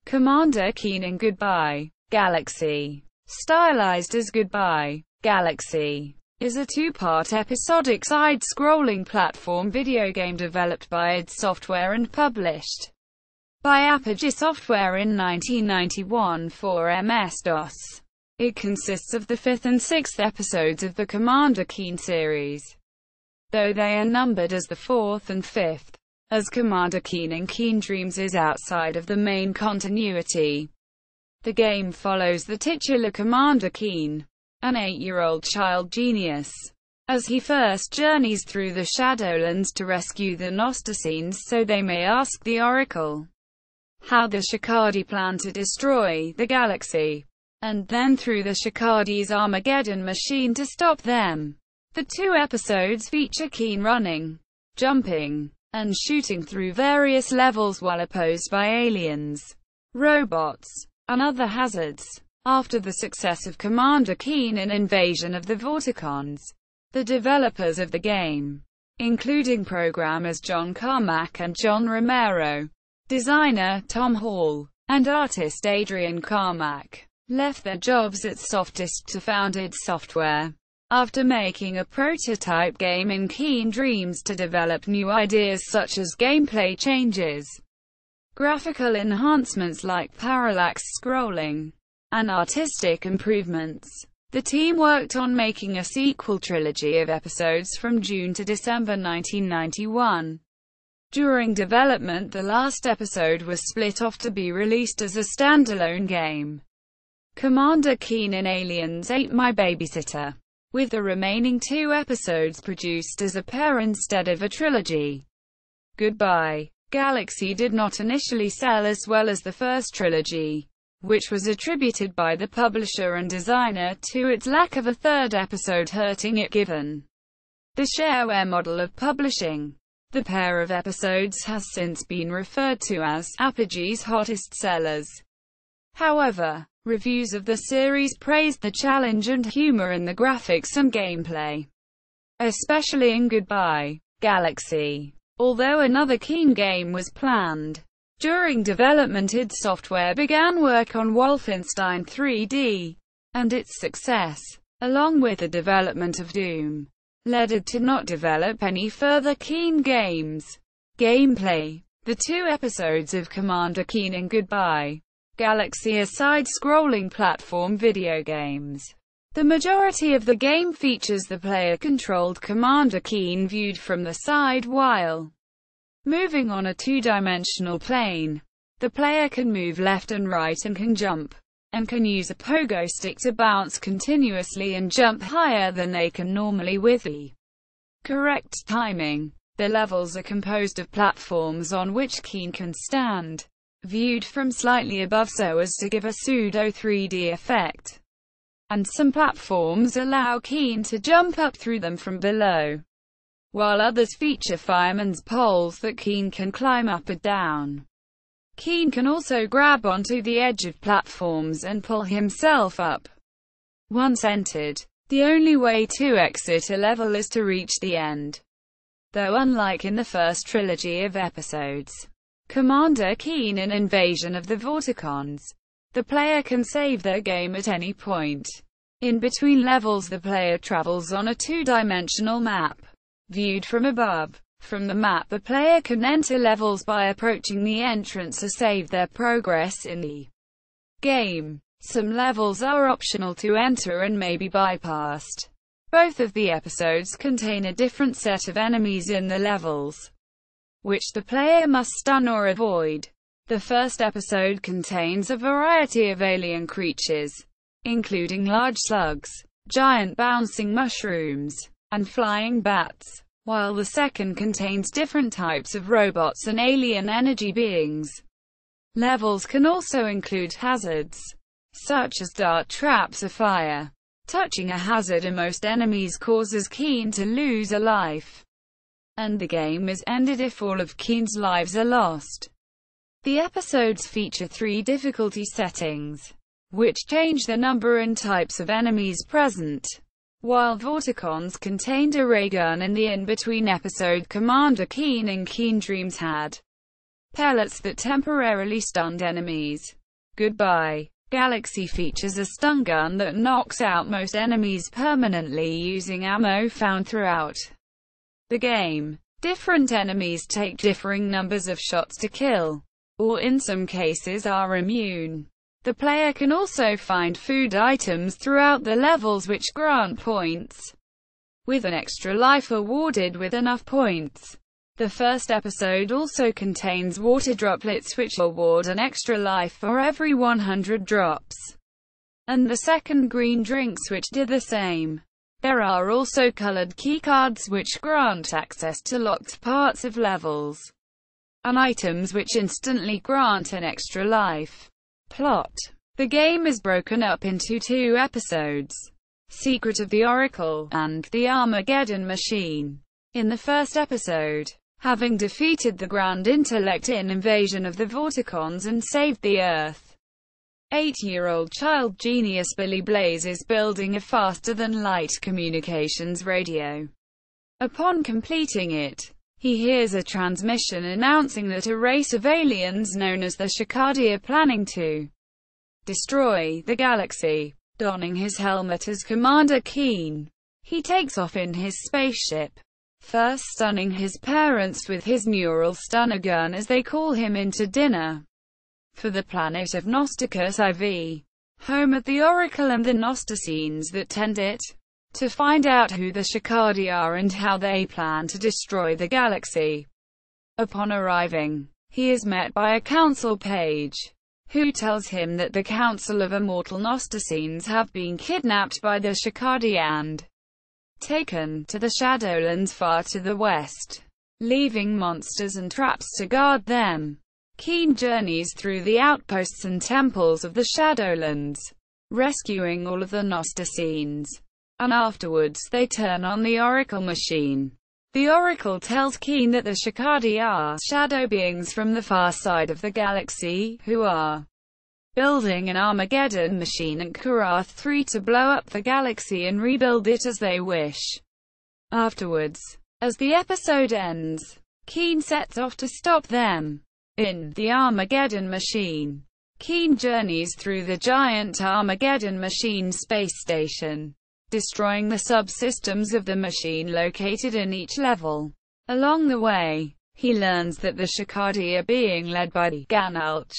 Commander Keen in Goodbye Galaxy, stylized as Goodbye Galaxy, is a two-part episodic side-scrolling platform video game developed by id Software and published by Apogee Software in 1991 for MS-DOS. It consists of the fifth and sixth episodes of the Commander Keen series, though they are numbered as the fourth and fifth, as Commander Keen in Keen Dreams is outside of the main continuity. The game follows the titular Commander Keen, an 8-year-old child genius, as he first journeys through the Shadowlands to rescue the Gnosticenes so they may ask the Oracle how the Shikadi plan to destroy the galaxy, and then through the Shikadi's Armageddon machine to stop them. The two episodes feature Keen running, jumping, and shooting through various levels while opposed by aliens, robots, and other hazards. After the success of Commander Keen in Invasion of the Vorticons, the developers of the game, including programmers John Carmack and John Romero, designer Tom Hall, and artist Adrian Carmack, left their jobs at Softisk to found id Software. After making a prototype game in Keen Dreams to develop new ideas such as gameplay changes, graphical enhancements like parallax scrolling, and artistic improvements, the team worked on making a sequel trilogy of episodes from June to December 1991. During development, the last episode was split off to be released as a standalone game, Commander Keen in Aliens Ate My Babysitter, with the remaining two episodes produced as a pair instead of a trilogy. Goodbye Galaxy did not initially sell as well as the first trilogy, which was attributed by the publisher and designer to its lack of a third episode hurting it given the shareware model of publishing. The pair of episodes has since been referred to as Apogee's hottest sellers. However, reviews of the series praised the challenge and humor in the graphics and gameplay, especially in Goodbye Galaxy. Although another Keen game was planned, during development id Software began work on Wolfenstein 3D, and its success, along with the development of Doom, led id to not develop any further Keen games. Gameplay: the two episodes of Commander Keen in Goodbye Galaxy are side-scrolling platform video games. The majority of the game features the player-controlled Commander Keen viewed from the side while moving on a two-dimensional plane. The player can move left and right and can jump, and can use a pogo stick to bounce continuously and jump higher than they can normally with the correct timing. The levels are composed of platforms on which Keen can stand, viewed from slightly above so as to give a pseudo 3D effect, and some platforms allow Keen to jump up through them from below, while others feature fireman's poles that Keen can climb up and down. Keen can also grab onto the edge of platforms and pull himself up. Once entered, the only way to exit a level is to reach the end. Though unlike in the first trilogy of episodes, Commander Keen in Invasion of the Vorticons, the player can save their game at any point. In between levels, the player travels on a two-dimensional map, viewed from above. From the map, the player can enter levels by approaching the entrance or save their progress in the game. Some levels are optional to enter and may be bypassed. Both of the episodes contain a different set of enemies in the levels, which the player must stun or avoid. The first episode contains a variety of alien creatures, including large slugs, giant bouncing mushrooms, and flying bats, while the second contains different types of robots and alien energy beings. Levels can also include hazards, such as dart traps or fire. Touching a hazard or most enemies causes Keen to lose a life, and the game is ended if all of Keen's lives are lost. The episodes feature 3 difficulty settings, which change the number and types of enemies present. While Vorticons contained a ray gun in the in-between episode, Commander Keen in Keen Dreams had pellets that temporarily stunned enemies. Goodbye. Galaxy features a stun gun that knocks out most enemies permanently using ammo found throughout the game. Different enemies take differing numbers of shots to kill, or in some cases are immune. The player can also find food items throughout the levels which grant points, with an extra life awarded with enough points. The first episode also contains water droplets which award an extra life for every 100 drops, and the second green drinks which do the same. There are also colored keycards which grant access to locked parts of levels, and items which instantly grant an extra life. Plot. The game is broken up into 2 episodes, Secret of the Oracle, and The Armageddon Machine. In the first episode, having defeated the Grand Intellect in invasion of the Vorticons and saved the Earth, 8-year-old child genius Billy Blaze is building a faster-than-light communications radio. Upon completing it, he hears a transmission announcing that a race of aliens known as the Shikadi are planning to destroy the galaxy. Donning his helmet as Commander Keen, he takes off in his spaceship, first stunning his parents with his neural stunner gun as they call him into dinner for the planet of Gnosticus IV, home of the Oracle and the Gnosticenes that tend it, to find out who the Shikadi are and how they plan to destroy the galaxy. Upon arriving, he is met by a council page, who tells him that the Council of Immortal Gnosticenes have been kidnapped by the Shikadi and taken to the Shadowlands far to the west, leaving monsters and traps to guard them. Keen journeys through the outposts and temples of the Shadowlands, rescuing all of the Gnosticenes, and afterwards they turn on the Oracle machine. The Oracle tells Keen that the Shikadi are shadow beings from the far side of the galaxy, who are building an Armageddon machine at Karath 3 to blow up the galaxy and rebuild it as they wish. Afterwards, as the episode ends, Keen sets off to stop them. In The Armageddon Machine, Keen journeys through the giant Armageddon Machine space station, destroying the subsystems of the machine located in each level. Along the way, he learns that the Shikadi are being led by the Ganalch.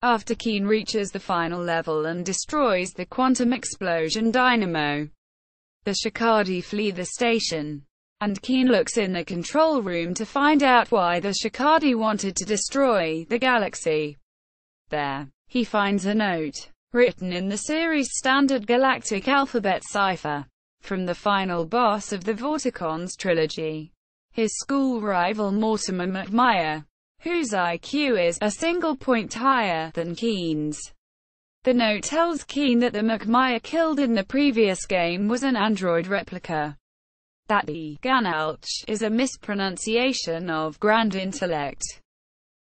After Keen reaches the final level and destroys the quantum explosion dynamo, the Shikadi flee the station, and Keen looks in the control room to find out why the Shikadi wanted to destroy the galaxy. There, he finds a note, written in the series' standard galactic alphabet cipher, from the final boss of the Vorticons trilogy, his school rival Mortimer McMire, whose IQ is a single point higher than Keen's. The note tells Keen that the McMire killed in the previous game was an android replica, that the Ganalch is a mispronunciation of Grand Intellect,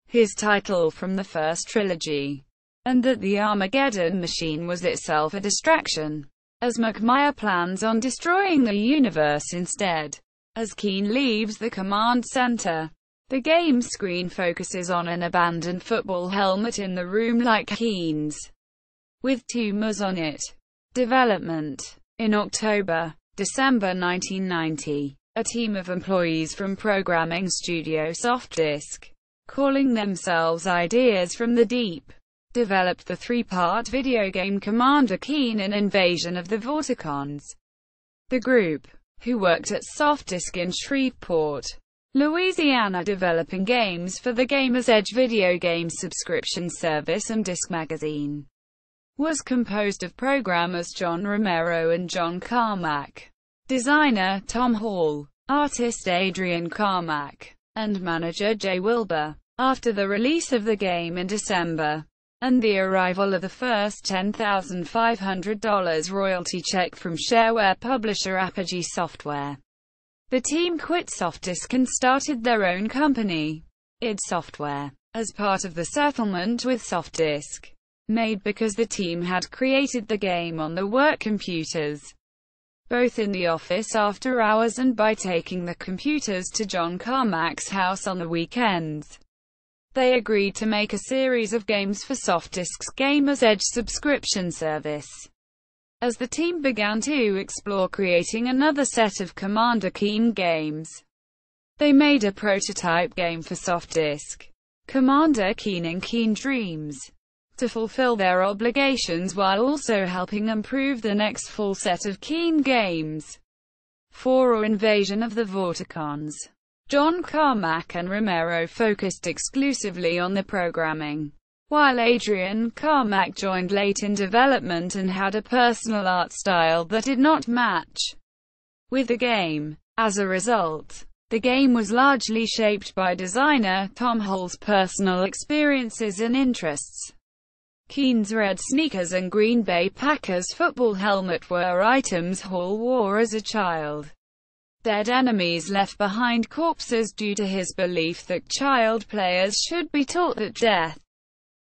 his title from the first trilogy, and that the Armageddon machine was itself a distraction, as McMire plans on destroying the universe instead. As Keen leaves the command center, the game screen focuses on an abandoned football helmet in the room like Keen's, with tumors on it. Development. In December 1990, a team of employees from programming studio Softdisk, calling themselves Ideas from the Deep, developed the 3-part video game Commander Keen: An Invasion of the Vorticons. The group, who worked at Softdisk in Shreveport, Louisiana, developing games for the Gamer's Edge video game subscription service and Disc Magazine, was composed of programmers John Romero and John Carmack, designer Tom Hall, artist Adrian Carmack, and manager Jay Wilbur. After the release of the game in December, and the arrival of the first $10,500 royalty check from shareware publisher Apogee Software, the team quit Softdisk and started their own company, id Software, as part of the settlement with Softdisk, made because the team had created the game on the work computers, both in the office after hours and by taking the computers to John Carmack's house on the weekends. they agreed to make a series of games for Softdisk's Gamer's Edge subscription service. As the team began to explore creating another set of Commander Keen games, they made a prototype game for Softdisk, Commander Keen and Keen Dreams, to fulfill their obligations while also helping improve the next full set of Keen games for Invasion of the Vorticons. John Carmack and Romero focused exclusively on the programming, while Adrian Carmack joined late in development and had a personal art style that did not match with the game. As a result, the game was largely shaped by designer Tom Hall's personal experiences and interests. Keen's red sneakers and Green Bay Packers football helmet were items Hall wore as a child. Dead enemies left behind corpses due to his belief that child players should be taught that death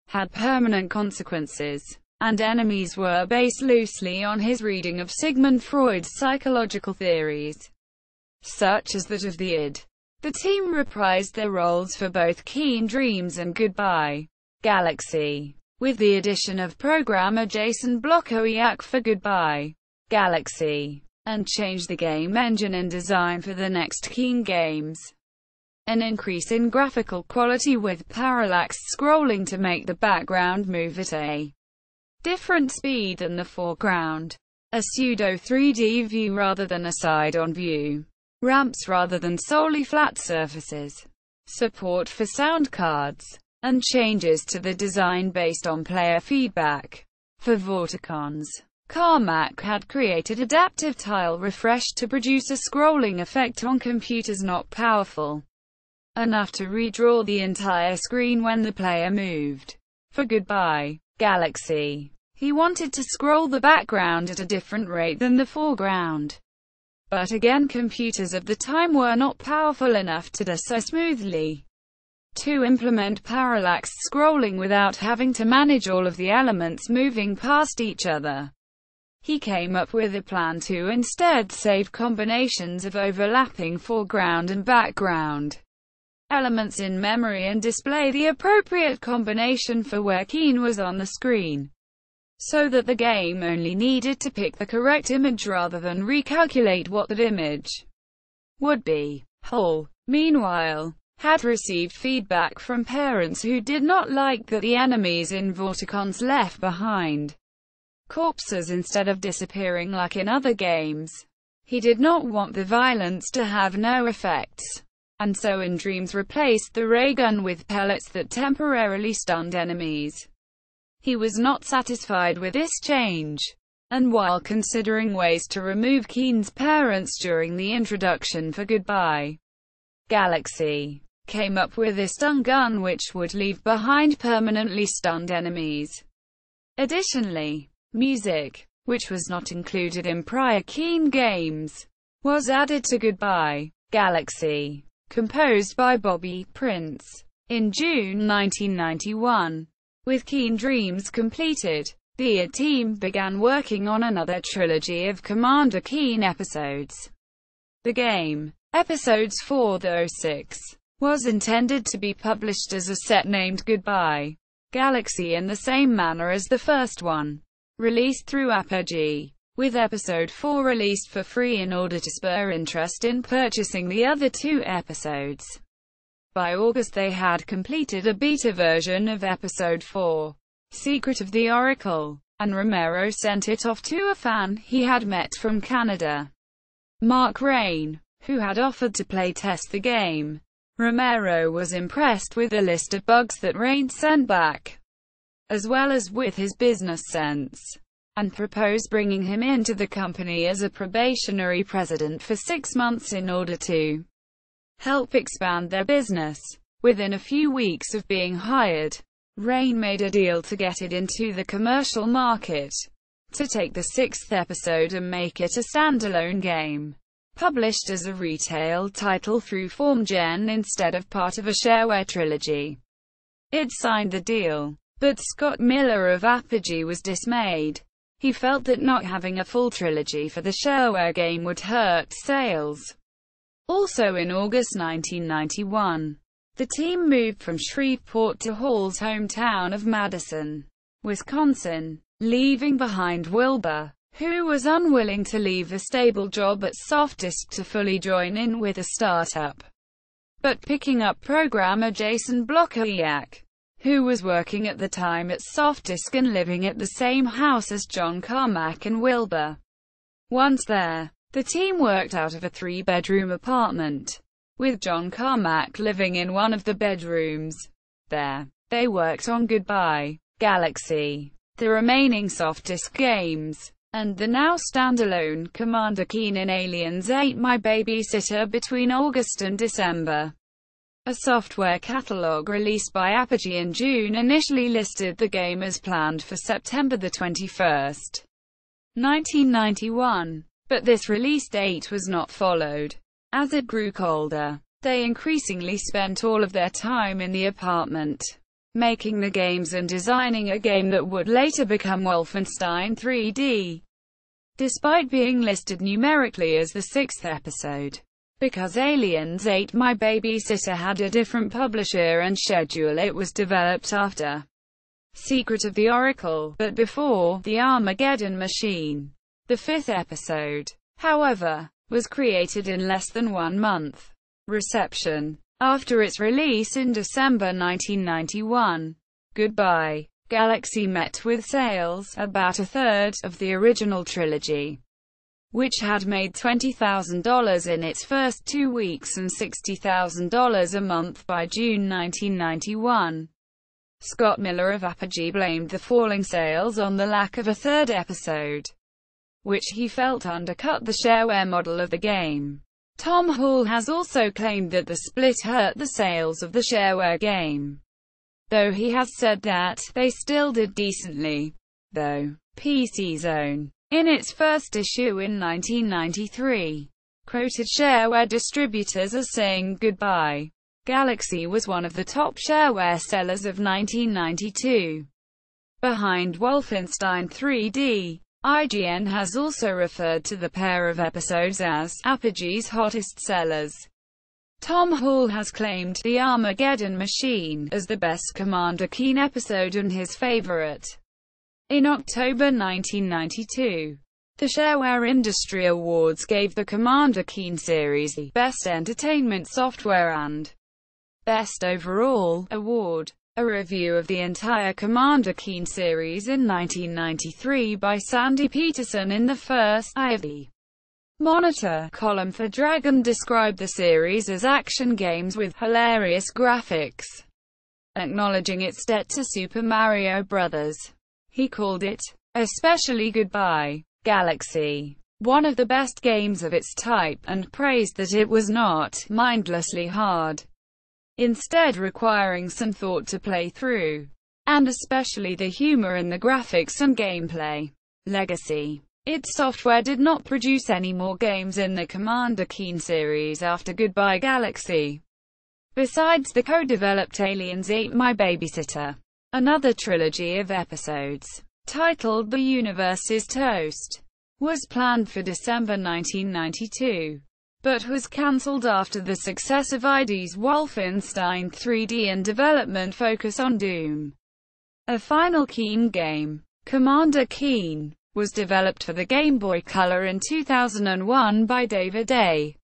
had permanent consequences, and enemies were based loosely on his reading of Sigmund Freud's psychological theories, such as that of the id. The team reprised their roles for both Keen Dreams and Goodbye Galaxy, with the addition of programmer Jason Blokowiak for Goodbye Galaxy, and changed the game engine and design for the next Keen games. An increase in graphical quality with parallax scrolling to make the background move at a different speed than the foreground. A pseudo 3D view rather than a side-on view. Ramps rather than solely flat surfaces. Support for sound cards. And changes to the design based on player feedback. For Vorticons, Carmack had created adaptive tile refresh to produce a scrolling effect on computers not powerful enough to redraw the entire screen when the player moved. For Goodbye Galaxy, he wanted to scroll the background at a different rate than the foreground. But again, computers of the time were not powerful enough to do so smoothly. To implement parallax scrolling without having to manage all of the elements moving past each other, he came up with a plan to instead save combinations of overlapping foreground and background elements in memory and display the appropriate combination for where Keen was on the screen, so that the game only needed to pick the correct image rather than recalculate what that image would be. Hall, meanwhile, had received feedback from parents who did not like that the enemies in Vorticons left behind corpses instead of disappearing like in other games. He did not want the violence to have no effects, and so in Dreams replaced the ray gun with pellets that temporarily stunned enemies. He was not satisfied with this change, and while considering ways to remove Keen's parents during the introduction for Goodbye Galaxy, came up with a stun gun which would leave behind permanently stunned enemies. Additionally, music, which was not included in prior Keen games, was added to Goodbye Galaxy, composed by Bobby Prince. In June 1991, with Keen Dreams completed, the id team began working on another trilogy of Commander Keen episodes. The game, Episodes 4-6, was intended to be published as a set named Goodbye Galaxy in the same manner as the first one, released through Apogee, with Episode 4 released for free in order to spur interest in purchasing the other two episodes. By August they had completed a beta version of Episode 4, Secret of the Oracle, and Romero sent it off to a fan he had met from Canada, Mark Rain, who had offered to play test the game. Romero was impressed with the list of bugs that Rain sent back, as well as with his business sense, and proposed bringing him into the company as a probationary president for 6 months in order to help expand their business. Within a few weeks of being hired, Rain made a deal to get it into the commercial market, to take the 6th episode and make it a standalone game, published as a retail title through FormGen instead of part of a shareware trilogy. Id signed the deal, but Scott Miller of Apogee was dismayed. He felt that not having a full trilogy for the shareware game would hurt sales. Also in August 1991, The team moved from Shreveport to Hall's hometown of Madison, Wisconsin, leaving behind Wilbur, who was unwilling to leave a stable job at Softdisk to fully join in with a startup, but picking up programmer Jason Blokowiak, who was working at the time at Softdisk and living at the same house as John Carmack and Wilbur. Once there, the team worked out of a 3-bedroom apartment, with John Carmack living in one of the bedrooms. There, they worked on Goodbye Galaxy, the remaining Softdisk games, and the now standalone Commander Keen in Aliens Ate My Babysitter between August and December. A software catalog released by Apogee in June initially listed the game as planned for September 21, 1991, but this release date was not followed. As it grew colder, they increasingly spent all of their time in the apartment, making the games and designing a game that would later become Wolfenstein 3D. Despite being listed numerically as the 6th episode, because Aliens Ate My Babysitter had a different publisher and schedule, it was developed after Secret of the Oracle, but before The Armageddon Machine. The 5th episode, however, was created in less than 1 month. Reception. After its release in December 1991, Goodbye Galaxy met with sales about a third of the original trilogy, which had made $20,000 in its first 2 weeks and $60,000 a month by June 1991. Scott Miller of Apogee blamed the falling sales on the lack of a third episode, which he felt undercut the shareware model of the game. Tom Hall has also claimed that the split hurt the sales of the shareware game, though he has said that they still did decently, though. PC Zone, in its first issue in 1993, quoted shareware distributors as saying Goodbye Galaxy was one of the top shareware sellers of 1992, behind Wolfenstein 3D. IGN has also referred to the pair of episodes as Apogee's hottest sellers. Tom Hall has claimed The Armageddon Machine as the best Commander Keen episode and his favorite. In October 1992, the Shareware Industry Awards gave the Commander Keen series the Best Entertainment Software and Best Overall award. A review of the entire Commander Keen series in 1993 by Sandy Peterson in the first Eye of the Monitor column for Dragon described the series as action games with hilarious graphics, acknowledging its debt to Super Mario Bros. He called it, especially Goodbye Galaxy, one of the best games of its type, and praised that it was not mindlessly hard, instead requiring some thought to play through, and especially the humor in the graphics and gameplay. Legacy. id Software did not produce any more games in the Commander Keen series after Goodbye Galaxy, besides the co-developed Aliens Ate My Babysitter. Another trilogy of episodes, titled The Universe is Toast, was planned for December 1992. But was cancelled after the success of id's Wolfenstein 3D and development focus on Doom. A final Keen game, Commander Keen, was developed for the Game Boy Color in 2001 by David A.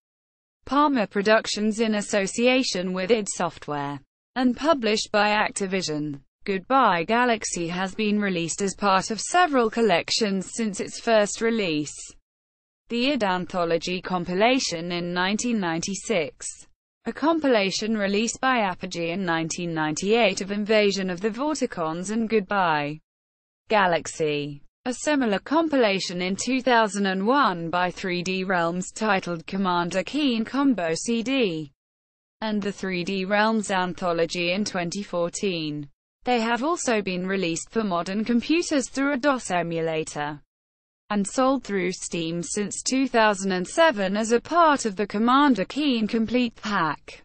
Palmer Productions in association with id Software, and published by Activision. Goodbye Galaxy has been released as part of several collections since its first release. The id Anthology compilation in 1996, a compilation released by Apogee in 1998 of Invasion of the Vorticons and Goodbye Galaxy, a similar compilation in 2001 by 3D Realms titled Commander Keen Combo CD, and the 3D Realms Anthology in 2014. They have also been released for modern computers through a DOS emulator, and sold through Steam since 2007 as a part of the Commander Keen Complete Pack.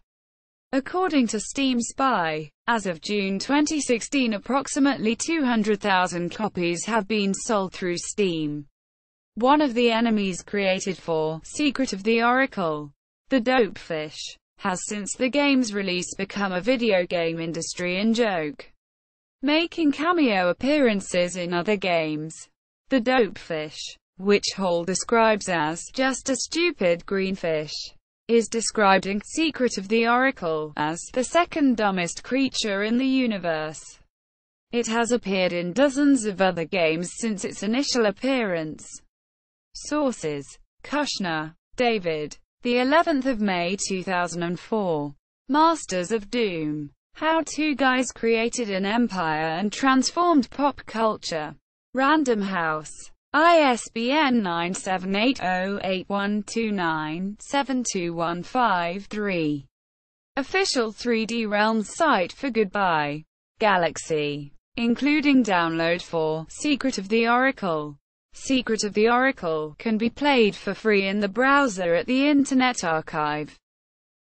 According to Steam Spy, as of June 2016 approximately 200,000 copies have been sold through Steam. One of the enemies created for Secret of the Oracle, the Dopefish, has since the game's release become a video game industry in-joke, making cameo appearances in other games. The dopefish, which Hall describes as just a stupid green fish, is described in Secret of the Oracle as the second dumbest creature in the universe. It has appeared in dozens of other games since its initial appearance. Sources: Kushner, David. The 11th of May 2004. Masters of Doom. How two guys created an empire and transformed pop culture. Random House. ISBN 978-08129-72153. Official 3D Realms site for Goodbye Galaxy, including download for Secret of the Oracle. Secret of the Oracle can be played for free in the browser at the Internet Archive.